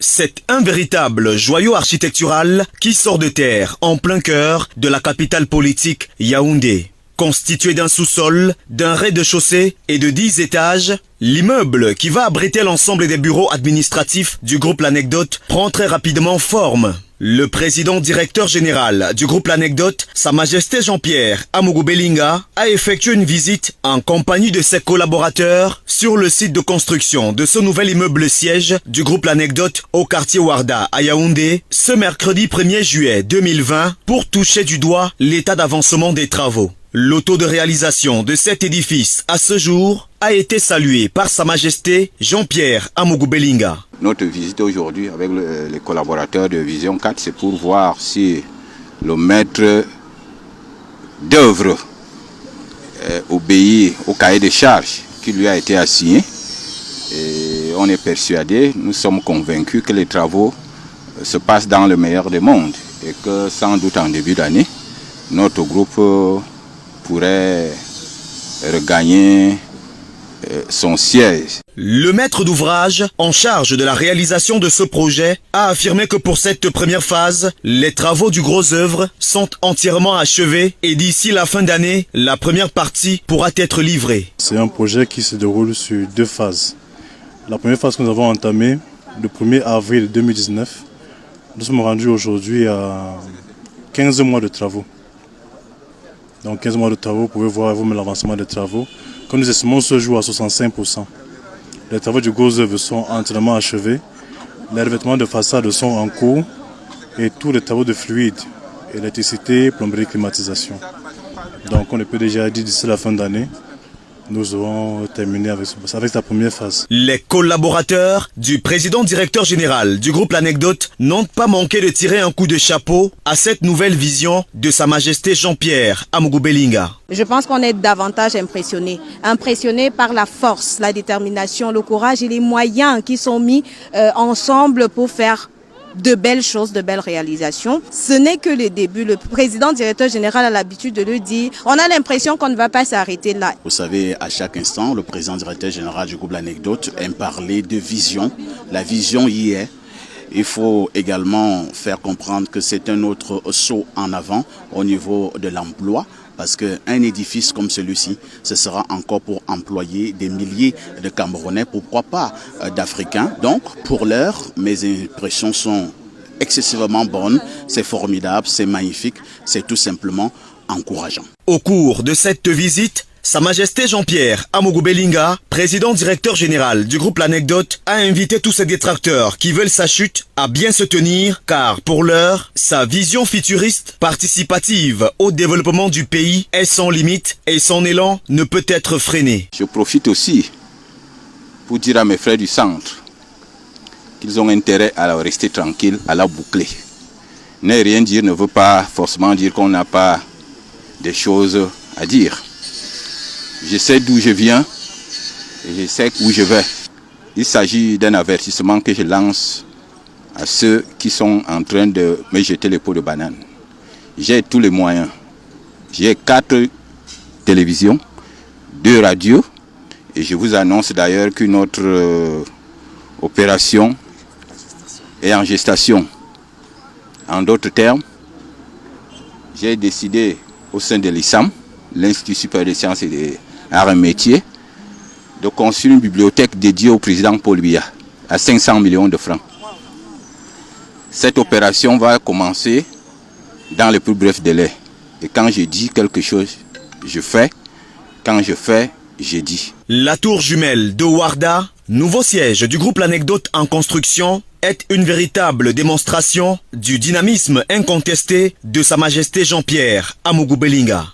C'est un véritable joyau architectural qui sort de terre en plein cœur de la capitale politique Yaoundé. Constitué d'un sous-sol, d'un rez-de-chaussée et de 10 étages, l'immeuble qui va abriter l'ensemble des bureaux administratifs du groupe L'Anecdote prend très rapidement forme. Le président directeur général du groupe L'Anecdote, Sa Majesté Jean-Pierre Amougou Belinga, a effectué une visite en compagnie de ses collaborateurs sur le site de construction de ce nouvel immeuble siège du groupe L'Anecdote au quartier Warda à Yaoundé ce mercredi 1er juillet 2020 pour toucher du doigt l'état d'avancement des travaux. Le taux de réalisation de cet édifice à ce jour a été salué par Sa Majesté Jean-Pierre Amougou Belinga. Notre visite aujourd'hui avec les collaborateurs de Vision 4, c'est pour voir si le maître d'œuvre obéit au cahier de charges qui lui a été assigné. Et on est persuadé, nous sommes convaincus que les travaux se passent dans le meilleur des mondes et que sans doute en début d'année, notre groupe pourrait regagner son siège. Le maître d'ouvrage en charge de la réalisation de ce projet a affirmé que pour cette première phase, les travaux du gros œuvre sont entièrement achevés et d'ici la fin d'année, la première partie pourra être livrée. C'est un projet qui se déroule sur 2 phases. La première phase que nous avons entamée le 1er avril 2019, nous sommes rendus aujourd'hui à 15 mois de travaux. Donc 15 mois de travaux, vous pouvez voir vous-même l'avancement des travaux. Comme nous estimons ce jour à 65%. Les travaux du gros œuvre sont entièrement achevés. Les revêtements de façade sont en cours. Et tous les travaux de fluide, électricité, plomberie, climatisation. Donc on peut déjà dire d'ici la fin d'année, nous aurons terminé avec la première phase. Les collaborateurs du président directeur général du groupe L'Anecdote n'ont pas manqué de tirer un coup de chapeau à cette nouvelle vision de Sa Majesté Jean-Pierre Amougou Belinga. Je pense qu'on est davantage impressionnés par la force, la détermination, le courage et les moyens qui sont mis ensemble pour faire de belles choses, de belles réalisations. Ce n'est que le début. Le président directeur général a l'habitude de le dire. On a l'impression qu'on ne va pas s'arrêter là. Vous savez, à chaque instant, le président directeur général du groupe L'Anecdote aime parler de vision. La vision y est. Il faut également faire comprendre que c'est un autre saut en avant au niveau de l'emploi. Parce qu'un édifice comme celui-ci, ce sera encore pour employer des milliers de Camerounais, pourquoi pas d'Africains. Donc, pour l'heure, mes impressions sont excessivement bonnes, c'est formidable, c'est magnifique, c'est tout simplement encourageant. Au cours de cette visite, Sa Majesté Jean-Pierre Amougou Belinga, président directeur général du groupe L'Anecdote, a invité tous ses détracteurs qui veulent sa chute à bien se tenir car pour l'heure, sa vision futuriste, participative au développement du pays est sans limite et son élan ne peut être freiné. Je profite aussi pour dire à mes frères du centre qu'ils ont intérêt à rester tranquilles, à la boucler. Ne rien dire ne veut pas forcément dire qu'on n'a pas des choses à dire. Je sais d'où je viens et je sais où je vais. Il s'agit d'un avertissement que je lance à ceux qui sont en train de me jeter les pots de banane. J'ai tous les moyens. J'ai 4 télévisions, 2 radios et je vous annonce d'ailleurs qu'une autre opération est en gestation. En d'autres termes, j'ai décidé au sein de l'ISAM, l'Institut supérieur des sciences et des arts et métiers, de construire une bibliothèque dédiée au président Paul Biya à 500 millions de francs. Cette opération va commencer dans les plus brefs délais. Et quand je dis quelque chose, je fais. Quand je fais, je dis. La tour jumelle de Warda, nouveau siège du groupe L'Anecdote en construction, est une véritable démonstration du dynamisme incontesté de Sa Majesté Jean-Pierre Amougou Belinga.